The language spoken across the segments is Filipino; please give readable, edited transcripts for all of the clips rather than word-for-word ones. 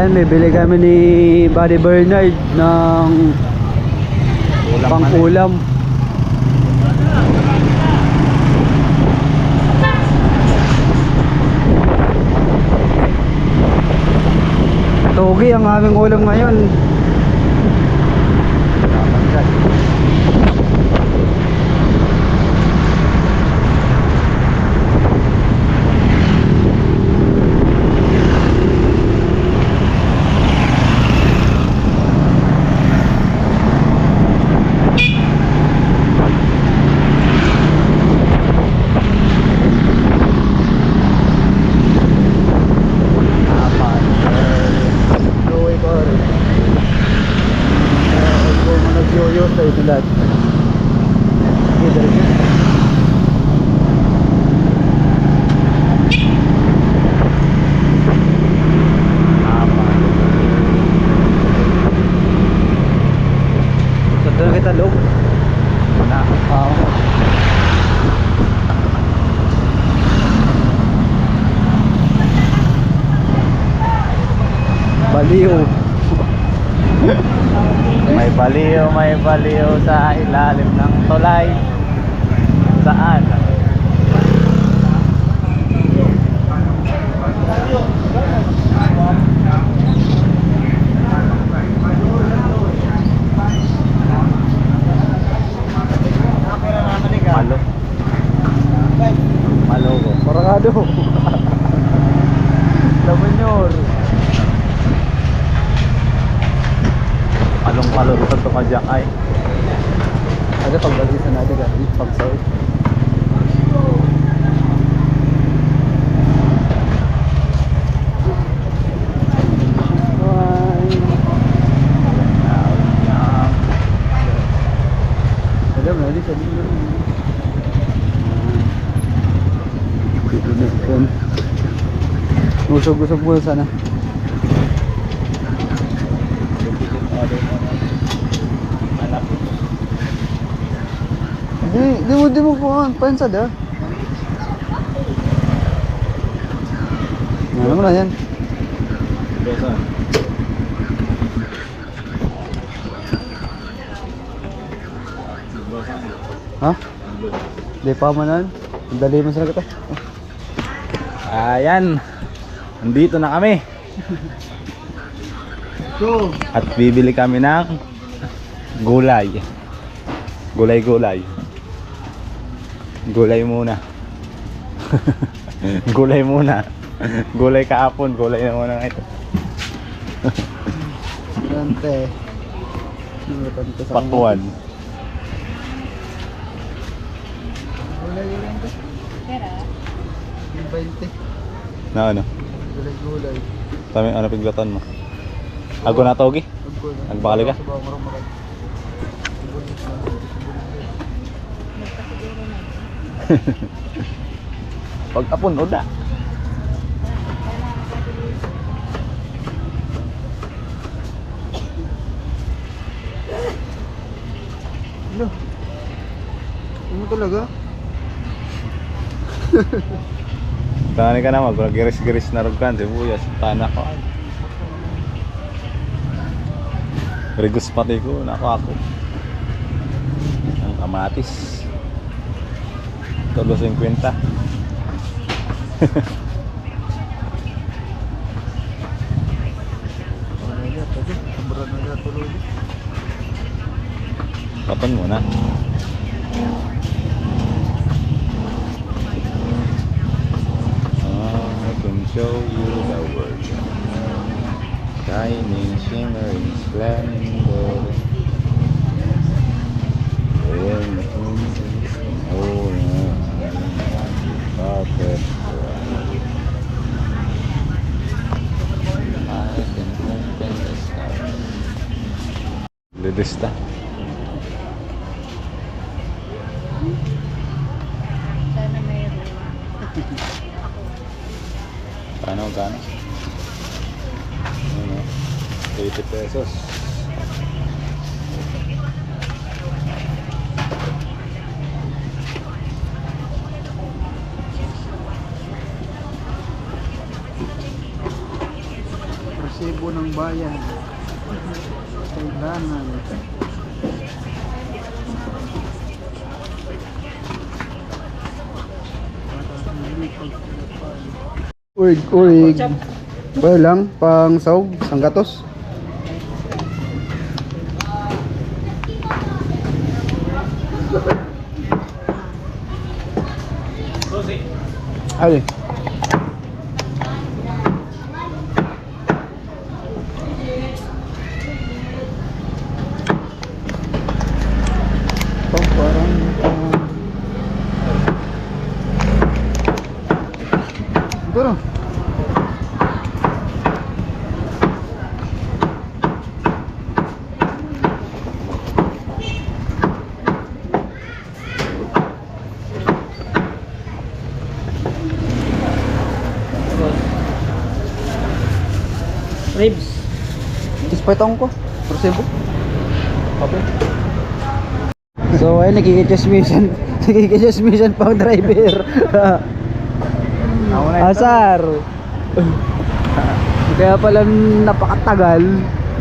Ayan, bibili kami ni Buddy Bernard ng pang-ulam. Togi ang aming ulam ngayon. Baliw. May baliw sa ilalim ng tulay. Saan? Malo. Parangado. Lamanyor. Malong ito ka dyan ay. Ada pagbagi sa natin gati pag-sawit. Alam na, di sa dito. Usog-usog mo sana. Di mo po pansad ah. Ano mo na yan? Ha? Di pa manan? Dali mo sa kita. Ayan. Nandito na kami. So, At bibili kami ng gulay. Gulay muna. Gulay muna. Gulay kahapon, gulay na muna ito. Dante. Pakuan. Gulay. Pera? 20. Na ano? Gulay. Tama ano piglatan mo? Ago na togi? Nagbakali ka? Pag-apon, oda. Ano? Ano talaga? Tangani ka naman, kung nag-giris-giris na rugkan, sibuyas, tanak ko. Rigus pati ko, ako. Ang kamatis. Todo 50. Kapan muna. I can show you the world. Shining, shimmering, splendor. Lidista. Sana mayroon. Kano? Ano? 80 pesos. resibo ng bayan. Kailangan. Uy, uy. Well lang, pang sahog, sanggatos. Ali. Siguro. Ribs. Ispatong ko. Resibo. Okay. So ay nagkikichismisan. Nagkikichismisan pang driver. Asar. Kaya pala napakatagal.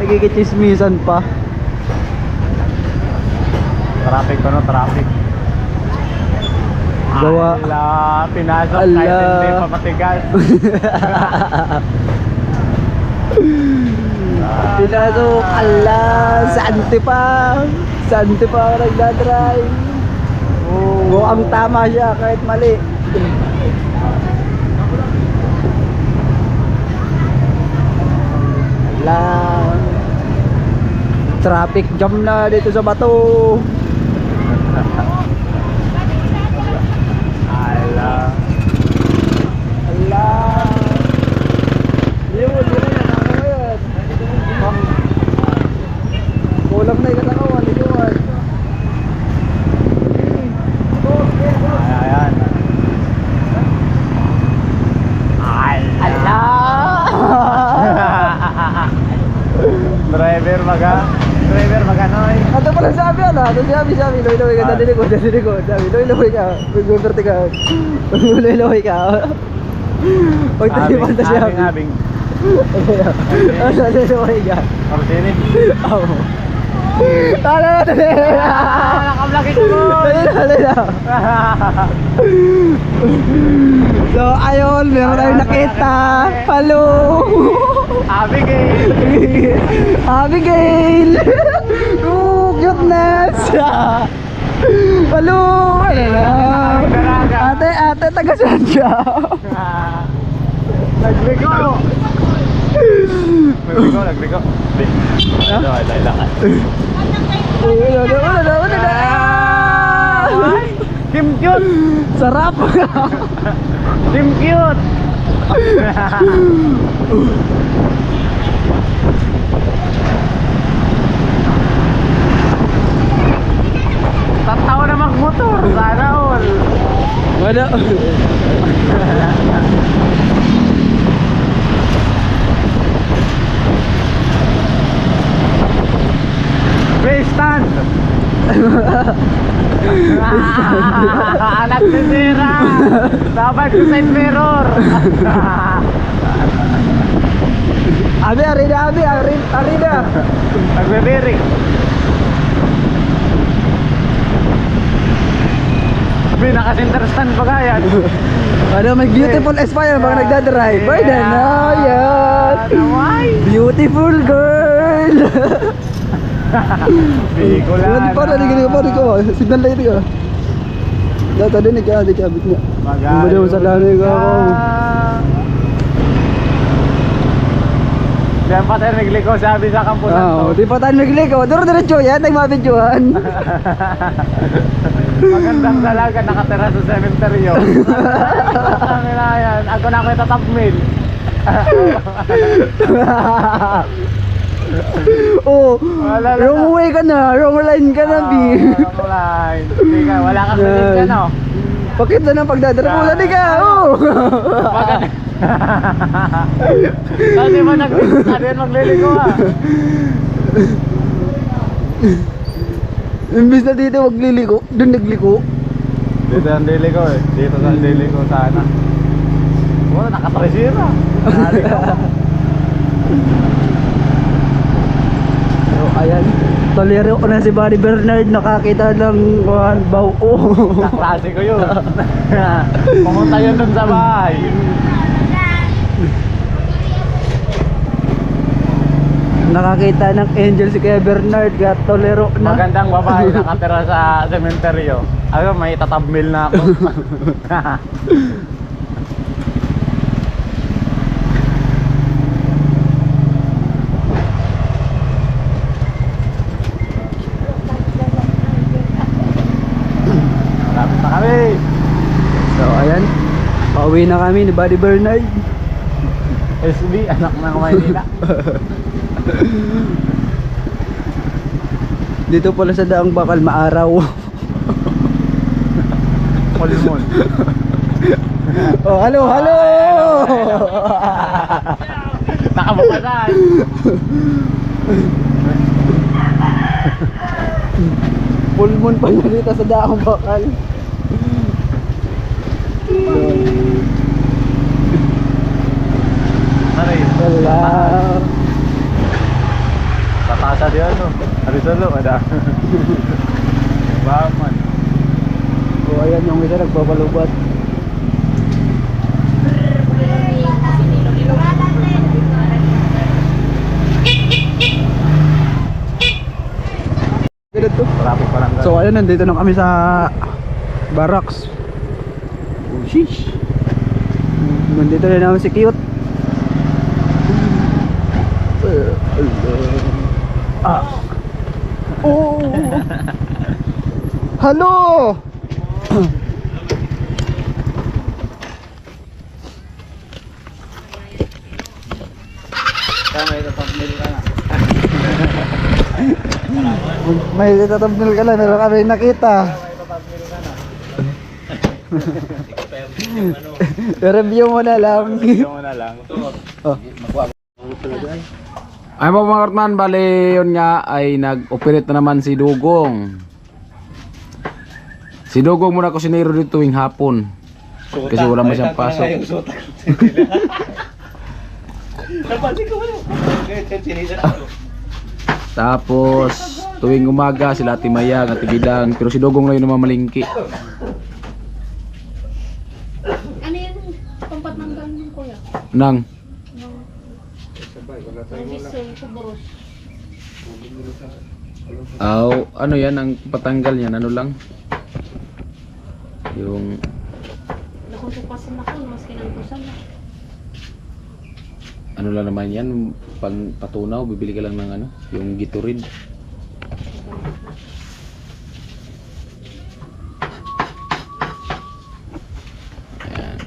Nagkikichismisan pa. Traffic ko no, traffic. Gawa. Ala, pinasok Ala. kahit hindi pa matigas. Pinasok. Ala. Sante pa. Sante pa ako nagdadrive. Mukhang tama siya kahit mali. Lang. Traffic jam na dito sa Bato. Ala. Ala. Yun, nakakawa yan. Kulang na yung katakawan, yun. Ayan. Ala. Driver maganoy. Ano pala sabi ano? Ano sabi, loy-loy ka, dali ko. Sabi, loy-loy ka. Mag-verte ka. Loy-loy ka. Pagtalipan na siya. Abing. Loy-loy ka. Orsini. Oo. Tala. Nakablaki ko mo. Dali na. So, ayun, meron tayong nakita. Hello. Abigail. Abigail. Oh, cuteness. Hello. Ate, taga saan ka? Nagbigo. Nagbigo. Lakad. Una na. Team cute. Sarap. Team cute. Tataw na magmotor. Sana all. Wala. Face stand. Anak ni Sira. Dapat ko side mirror. Ari na. Nagbe-bearing. Sabi, naka-center stand pa kaya. Ano, may beautiful aspire mga nagdadrive. Ay, na yan. Naway. Beautiful girl. Bicol Para di ko. Signal light ka. Data din ka, di ka bit niya. Magaling sa lanoy ka ako. Diyan pa tayo nagliko, sabi sa kampusan to. Di pa tayo nagliko. Duro-diretso yan, nagmabidyohan. Magandang dalaga, nakatira sa sementeryo. Ang ina yan, ako na ako itatapmil. Oh, wrong way ka na, wrong line ka na, B. Wrong line. Hindi ka, wala kang bilid ka, no? Pakita ng pagdadara mo, dali ka, oh. Kasi ba magliliko ha? Imbis na dito magliliko, dun nagliko. Dito ang liliko eh. Dito sa liliko sana. Wala, nakatresira. Naliko. So, ayan. Tolero ko na si Buddy Bernard. Nakakita ng baw ko. Kaklase ko yun. Pumunta yun dun sa bahay. Nakakita ng angel si Kuya Bernard. Kaya tolero na. Magandang babae nakatira sa sementeryo. Ayun, may tatabmil na ako. Malapit na kami. So, ayan. Pauwi na kami ni Buddy Bernard. SB, anak ng Maynila. Dito pala sa Daang Bakal maaraw. Polimon. Oh, halo, halo! Nakabukasan. Full moon pa na dito sa Daang Bakal. Aray, Wala. tatasa di ano. Arizalo, ada. Baman. So, ayan yung isa nagbabalubat. Ganito. Traffic pa lang. So ayun, nandito na kami sa barracks. Oh, sheesh. Nandito na naman si Cute. Ah. Oh. Hello. May tatapmil ka na. May tatabnil ka lang, meron kami nakita. Review mo na lang. Yung na lang. Oh. Ay mo mga Kartman, bali yun nga ay nag-operate na naman si Dugong. Si Dugong muna kusinero dito tuwing hapon. Kasi wala mo siyang pasok. Tapos tuwing umaga sila Ate Mayang at Bidang, pero si Dugong na yun naman malingki. Ano yan? Pampat ng ganun, kuya? Nang Provision, kubros. ano yan ang patanggal niyan, ano lang? Yung Nakuntupasan ako, mas kinangkusan na. ano lang naman yan, pang patunaw, bibili ka lang ng ano, yung Gatorade. Ayan.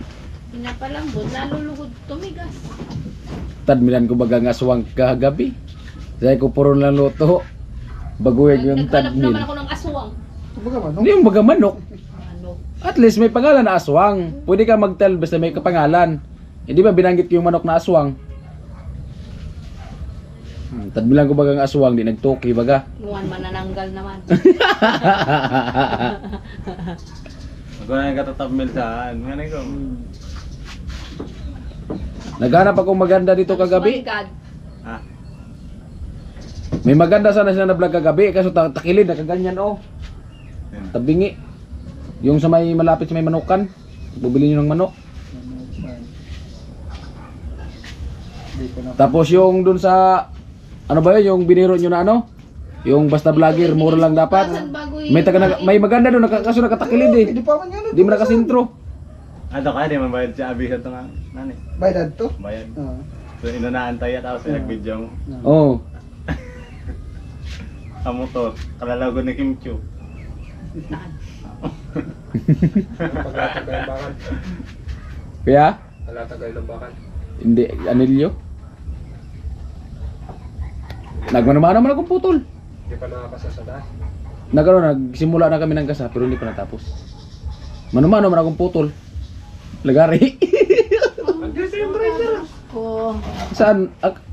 Pinapalambot, nalulugod, tumigas. Tadmilan ko baga nga aswang kagabi. Saya ko puro lang luto. Baguhin ko yung Naghanap naman tadmil. ako ng aswang. Hindi yung baga manok. Ano? At least may pangalan na aswang. Pwede ka mag-tell basta may kapangalan. Hindi ba binanggit ko yung manok na aswang? Tadmilan ko baga nga aswang, di nagtoki baga. Iwan manananggal naman. Ako na yung katatabmil saan. Nga ko. Naghanap akong maganda dito Oh kagabi. my God. Ah, May maganda sana sila na vlog kagabi. Kaso takilid, nakaganyan oh. Tabingi. Yung sa may malapit sa may manukan. Bubili nyo ng manok. Tapos yung dun sa ano ba yun, yung biniro nyo na ano? Yung basta vlogger, mura lang dapat. May maganda doon, kaso nakatakilid eh. Hindi mo nakasintro. ato ka, di man bayad siya abi sa ito nga. Nani? Bayad to? Bayad. So inunaan tayo tapos nag-video mo. Oo. Sa motor, kalalago ni Kim Chiu. Kaya? Wala tagay lambakan. Hindi, anilyo. Nagmanamana naman akong putol. Hindi pa nakakasasada. Nagsimula na kami ng gasa pero hindi pa natapos. Manumano naman akong putol. Lagari. Andiyan sa yung driver. Ko. Saan?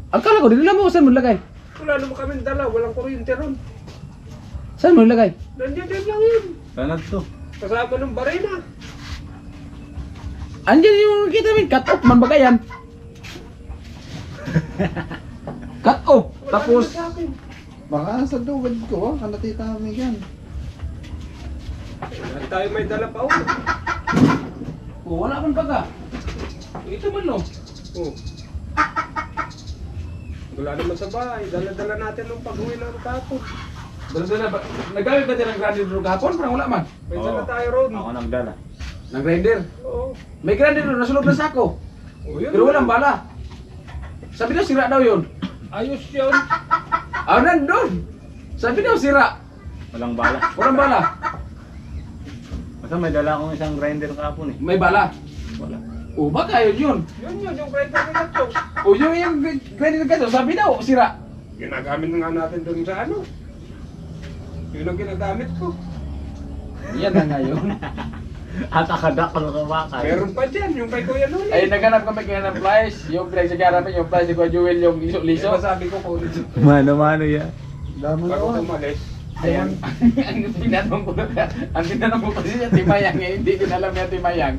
Akala ko, dinala mo. Saan mo nilagay? Wala naman kami dala. Walang kuryente ron. Saan mo nilagay? Nandiyan din lang yun. Sana to. Kasama ng barena. Andiyan yung kita mo. Cut off man ba yan? Cut off. Wala Tapos, naman sa akin. Baka sa dugad ko, kanatita kami yan. Lahat tayo may dala pa ulo. oh, wala man baga. Ito man no. Oh. Wala naman sa bahay. Dala-dala natin nung pag-uwi ng kapon. Dala-dala ba? Nagamit ba din ng grinder doon kahapon? Parang wala man. May Oo. dala tayo ron. Ako nagdala. Ng grinder. Oo. May grinder doon, nasa loob ng sako. Oh, yun. Pero walang bala. Sabi daw sira daw yun. Ayos yun. Ah, nandun. Sabi daw sira. Walang bala. Walang bala. Basta may dala akong isang grinder kapon eh. May bala. Wala. Oh, baka yun yun. Yun yun, yung grinder ni Gatso. Oh, yung grinder ka sabi daw, sira. Ginagamit na nga natin doon sa ano. Yun ang ginagamit ko. Yan na ngayon. At akadak ko ng bakal. Meron pa dyan, yung kay Kuya Noli. Ay, naghanap kami kaya ng flies. Yung pinagsagarapin, yung flies ni Kuya Jewel, yung liso-liso. Diba sabi ko kunin dito. Mano-mano yan. Damo Bago naman. umalis. Ayan. ang tinanong ko kasi niya, Timayang eh. Hindi ko alam niya, Timayang.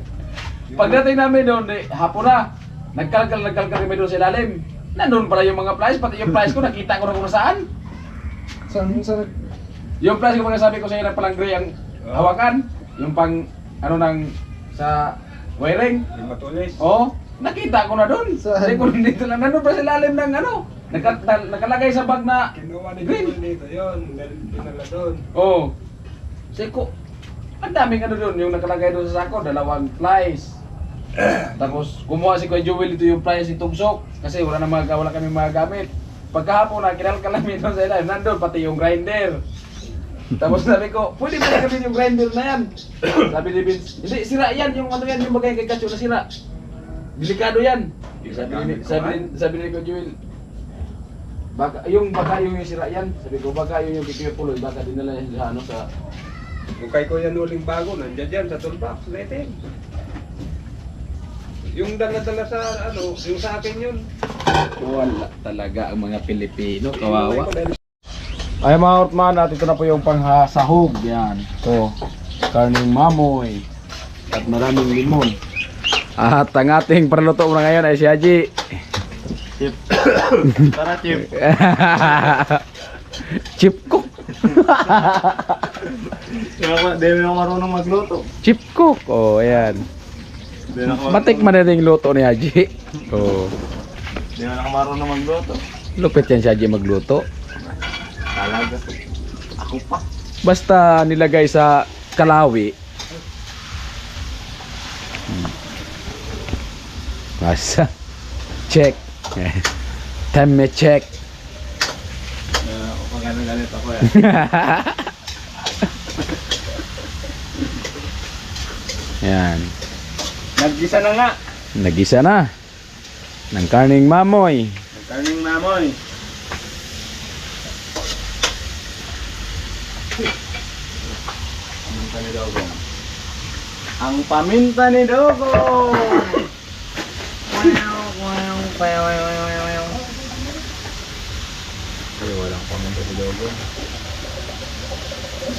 Pagdating namin doon, hapon na. Nagkalkal kami doon sa ilalim. Nandun pala yung mga flies, pati yung flies ko, nakita ko na kung saan. Saan? Yung flies ko mga sabi ko sa inyo na palang gray ang hawakan. Yung pang, ano nang, sa wiring. Yung matulis. Oh, nakita ko na doon. Saan? Sabi ko dito lang, nandun pa sa ilalim ng ano. Nakalagay sa bag na, Kinuha ni Green. Joel dito yun. Dinala doon. oh. Sabi ko, ang daming ano doon, yung nakalagay doon sa sako, 2 flies. Tapos kumuha si Kuya Jewel ito yung flies ni Tugsok kasi wala kami magagamit. Pagkahapon na kinalkal namin doon sa ilalim, nandun pati yung grinder. Tapos sabi ko, pwede ba gamitin yung grinder na yan? Sabi ni Vince, hindi, sira yan, yung ano yan, yung bagay kay Katso na sira. Delikado yan. Sabi ni Kuya Jewel, baka yung sira yan. Sabi ko, baka yung kikipuloy, baka dinala yan sa ano sa... Yung kay Kuya Noling bago, nandiyan dyan sa toolbox. Letin. Yung dala-dala sa ano, yung sa akin yun. Wala talaga ang mga Pilipino, kawawa. Ay mga Ortman, at ito na po yung panghasahog. Yan. Ito, karning mamoy. At maraming limon. At ang ating paraluto na ngayon ay si Haji. Chip. Tara chip. Chip cook. Di mo marunong magluto. Chip cook. Oh, ayan. Matik man na yung luto ni Haji. Oh. Di mo marunong magluto. Lupit yan si Haji magluto. Talaga. Ako pa. Basta nilagay sa kalawi. Basta. Check. Time check. Pag galit ako yan. Yan. Naggisa na nga. Nagisa na. Ng karning mamoy. Karning mamoy. Paminta ni Dogong. Ang paminta ni Dogong. Ay, walang paminta si Dogong.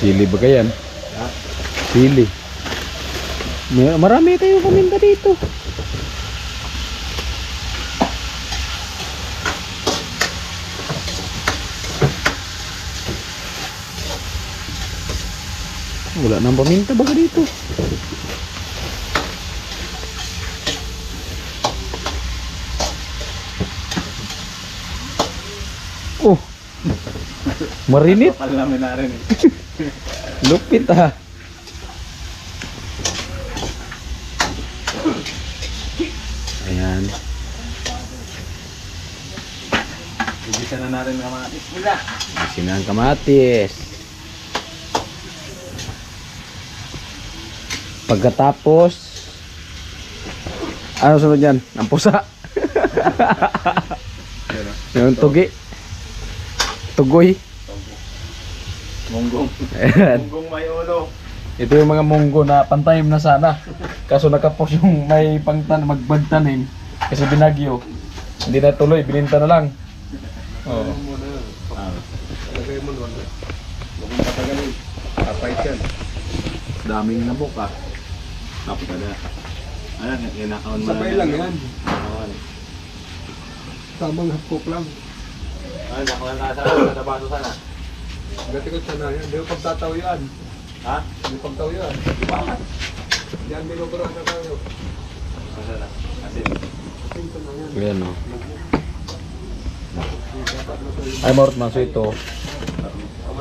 Sili ba yan? Sili. Marami tayong paminta dito. Wala nang paminta baga dito. Oh. Marinit. Kapal namin na rin eh. Lupit ah. Ayan. Igisa na natin kamatis nila. Asin ang kamatis. Pagkatapos, ano sunod yan? Ang pusa. Yung tugi. Tugoy. Munggong. Ayan. Munggong may ulo. Ito yung mga munggo na pantanim na sana. Kaso nakapos yung may magbagtanim. Kasi binagyo. Hindi na tuloy, bininta na lang. Oo. Lagay mo nun. Huwag mong patagalin. Kapait yan. Daming nabok ah. Napakada. Ayan, kinakaon mo Sabay lang yan. Tamang hapok lang. Ano, nakuha na sa baso sana. Gati ko sana yan. Di ko pagtataw yan. Ha? Di pagtaw yan. Bakit? Yan, binubura na tayo. Ano na? Asin. Ito na yan. Ayan o. Ay, Mort, maso ito.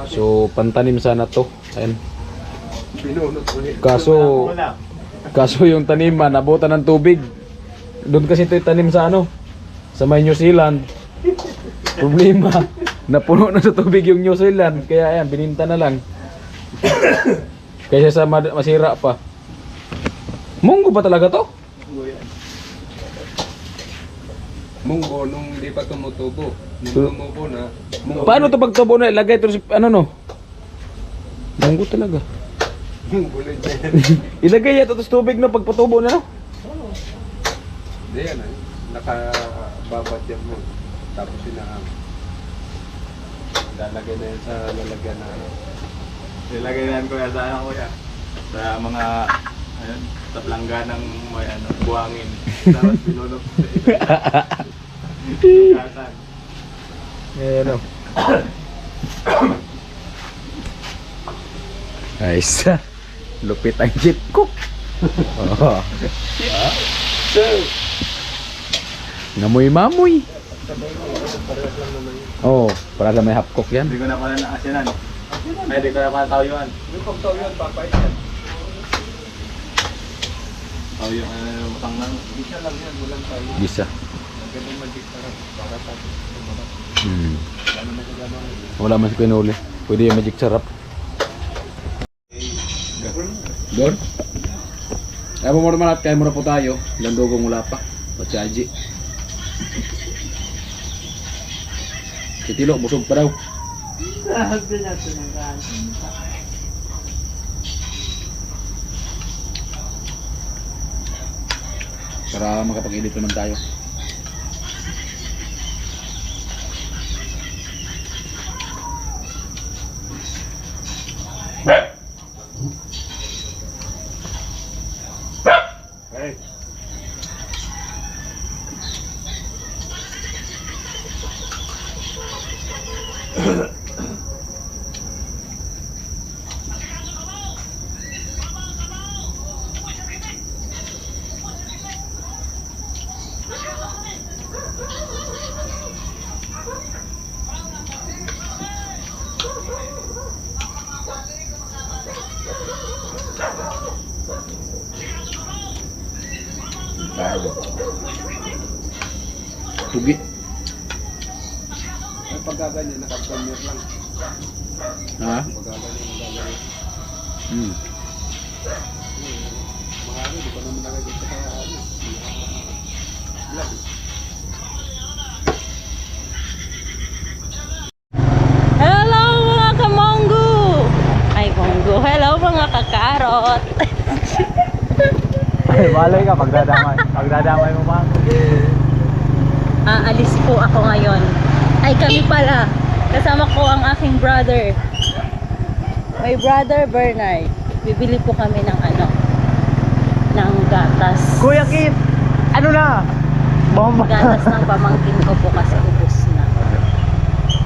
So, pantanim sana to. Ayan. Binunot ko niya. Kaso yung taniman, nabutan ng tubig. Doon kasi ito tanim sa ano? Sa may New Zealand. Problema, napuno na sa tubig yung New Zealand. Kaya ayan, bininta na lang. Kaysa sa masira pa. Munggo ba talaga to? Munggo nung hindi pa tumutubo. Nung tumubo na, munggo. Paano to pagtubo na? Ilagay ito sa ano no? Munggo talaga. Munggo na dyan. Ilagay ito sa tubig no pagpatubo na no? Hindi yan ay. Nakababad yan mo. Tapos sinahang. Lalagay na yan sa lalagyan na ano. Nilagay na yan kuya sa ano kuya. Sa mga ayun, sa plangga ng may ano, buhangin. Tapos binulok sa kasan. Ayan o. Ayos. Lupit ang jeep ko. Oh. Ngamoy-mamoy. Oh, para sa may hapkok yan. Hindi ko na pala naasinan. Ay, di ko na pala tawyuan. Yung pagtaw yan, papait yan. Tawyuan ano, matang lang. Isa lang yan, walang tayo. Bisa. Ganun magic sarap. Para sa tumarap. Ano na kagano. Wala man si pinuli. Pwede yung magic sarap. Doon? Kaya mo naman at kaya mo na po tayo. Landogong wala pa. Pachaji. Si Tilo, busog pa daw. Para makapag-edit naman tayo. Hey. Tugi. Ay, pagkaganyan, nakapremier lang. Ha? Pagkaganyan, nagaganyan. Hmm. Mga ano, di pa naman nagagay sa kaya ano. Vlog. Hello mga kamonggo! Ay, monggo. Hello mga kakarot! Ay, balay ka, pagdadamay. Pagdadamay mo ba? Aalis po ako ngayon. Ay, kami pala. Kasama ko ang aking brother. My brother Bernard. Bibili po kami ng ano, ng gatas. Kuya Kit! Ano na? Bomba! Gatas ng pamangkin ko po kasi ubos na.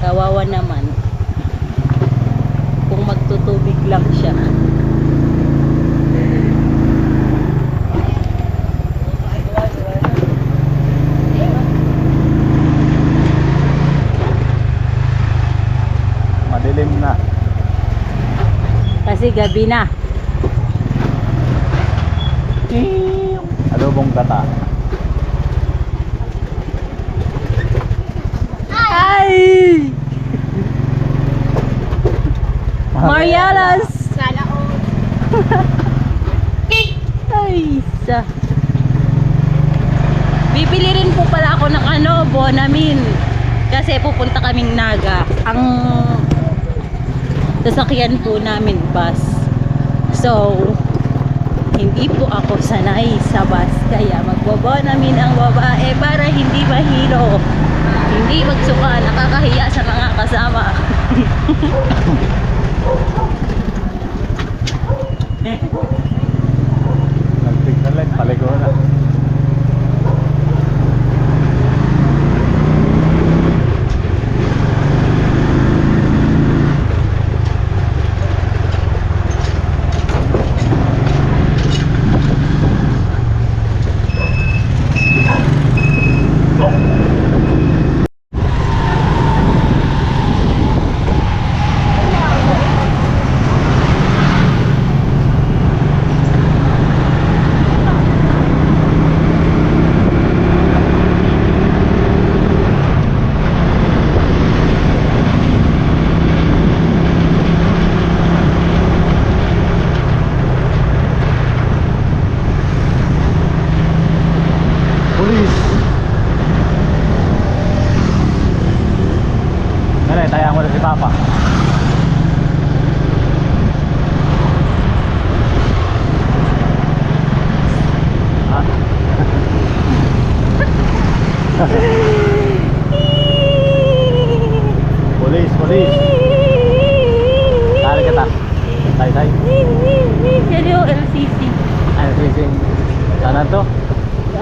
Kawawa naman. Kung magtutubig lang siya. Madilim na. Kasi gabi na. Adobong gata. Ay! Marialas! Sana Ay, isa. Bibili rin po pala ako ng ano, Bonamin. Kasi pupunta kaming Naga. Ang sasakyan po namin bus. So, hindi po ako sanay sa bus. Kaya magbo-Bonamin ang babae para hindi mahilo. Hindi magsuka, nakakahiya sa mga kasama. Nagtignalan, paligo na. Dali, tayang mo na si Papa. Polis, polis. Tarik kita. Tay. Yan yung LCC. Ano sising? Sana to?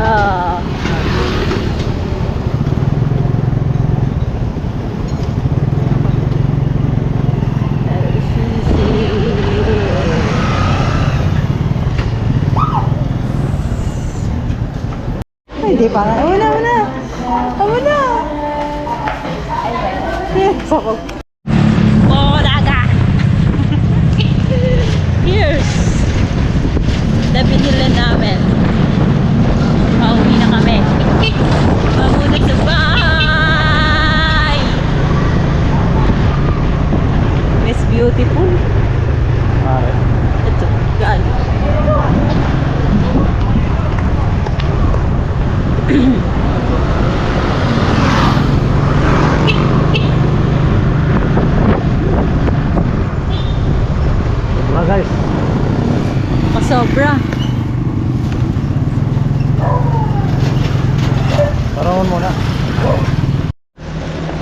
Ah. Hindi pa. Wala. Oh, daga. Here's the binili namin. Pauwi na kami. Mamunag sa bahay. Miss Beautiful. Pare. Ito, gaano. Mga guys. Kasobra. Parang muna.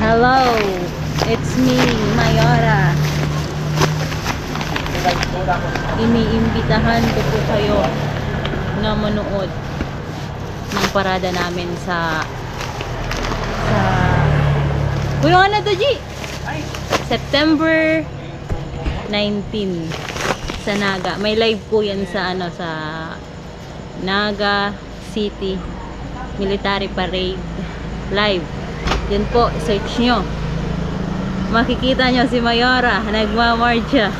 Hello, it's me, Mayora. Iniimbitahan ko po kayo na manood ng parada namin sa Puno na to, G! September 19 sa Naga. May live po yan sa sa Naga City Military Parade live. Yan po, search nyo. Makikita nyo si Mayora, nagmamarch siya.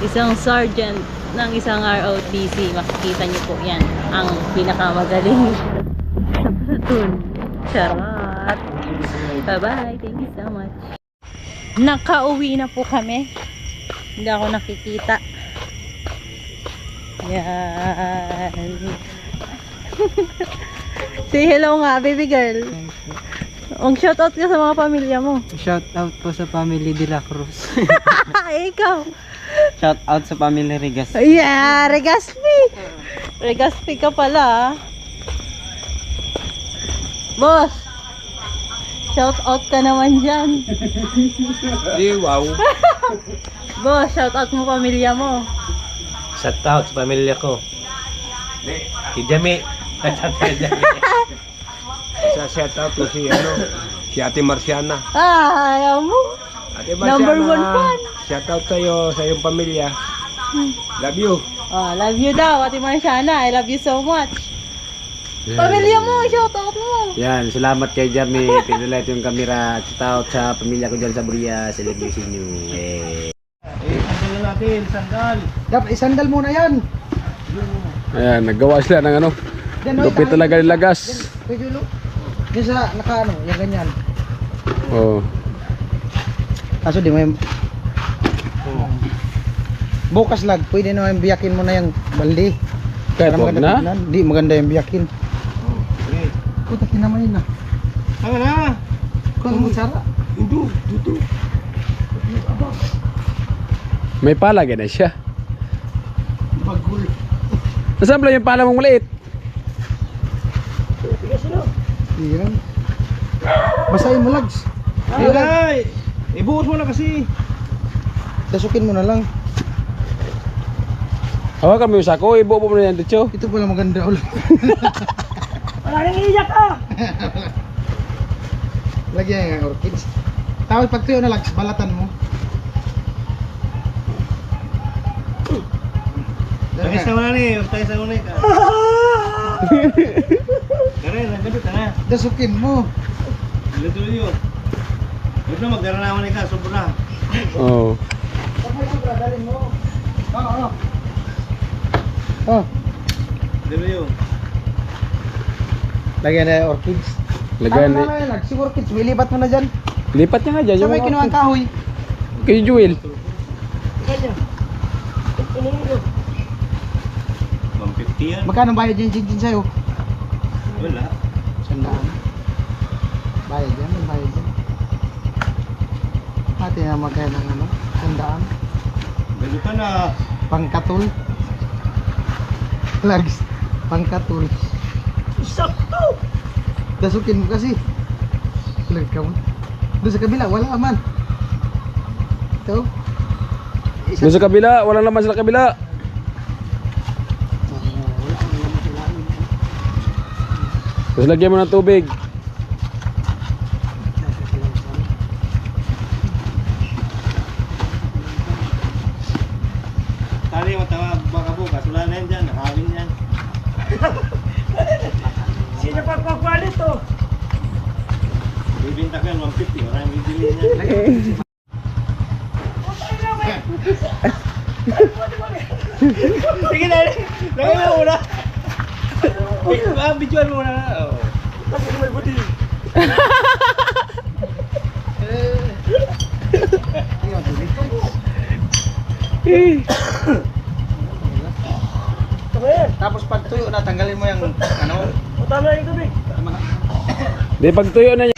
Isang sergeant ng isang ROTC. Makikita nyo po yan. Ang pinakamagaling sa platoon. Charot. Bye-bye. Thank you so much. Nakauwi na po kami. Hindi ako nakikita. Yan. Say hello nga, baby girl. Shoutout ka sa mga pamilya mo. Shout out po sa family De La Cruz. Ikaw. Shout out sa family Regas. Yeah, Regaspi. Regaspi ka pala. Boss. Shout out ka naman dyan. Wow. Boss, shout out mo pamilya mo. Shout out sa pamilya ko. Si Jami. Sa shout out to si Ate Marciana. Ayaw mo. Ate Number 1 fan. Shout out sa iyong pamilya. Love you. Oh, love you daw, Ate Marciana. I love you so much. Pamilya mo, shout out mo. Yan, salamat kay Jami. Pinalight yung camera. Shout out sa pamilya ko dyan sa Buria. Celebration nyo. Dapat isandal muna yan. Ayan, naggawa sila ng ano. Lupit talaga nilagas. Yung sa nakaano, yung ganyan. Oh. Kaso di mo yung... Bukas lag, pwede naman biyakin mo na yung baldi. Kahit wag na. tignan. Di maganda yung biyakin. Puta kinamayin na. Tama na. Kung mo sara. May pala na siya. Bagul. Nasaan pala yung pala mong maliit? Yan. Basahin mo lags. Ay, ibuhos mo na kasi. Dasukin mo na lang. Hawakan mo yung sako, ibuo mo na yan dito. Ito pala maganda ulit. Wala nang iiyak ka. Lagyan yung orchids. Tapos pag tuyo na lags, balatan mo. Tagay sa mga ni, tagay sa mga ni ka. Karen, nagdabit na. Dasukin mo. Dito yun. Huwag na magdara naman ka, sobra. Oh. Kapag sobra, dalhin mo. Oo. Oh. Dito yun. Lagyan na yung orchids. Lagyan Tama ni. na yung lags, yung orchids. Wilibat mo na dyan. Lipat niya nga dyan. Sabay kinuha ang kahoy. Kay Jewel. 150 yan. Magkano bayad yung chinchin sa'yo? Wala. 100. Bayad yan, bayad yan. Tinama kayo ng ano, sandaan. Ganito na. Pangkatul. Lags. Pangkatul. Sakto! Dasukin mo kasi. Lag ka mo. Doon sa kabila, wala man. Ito. Doon sa kabila, wala naman sa kabila. Tapos lagyan mo ng tubig. Tali mo tama baka bukas. Wala na yan dyan. Nakawin yan. Sino pagpakuha nito? Bibinta ko yan 150. Maraming bibili niya. Sige na. Lagay mo muna. Bidyoan mo muna. Tapos may buti. Tapos pag tuyo na, tanggalin mo yung ano. Di pag tuyo na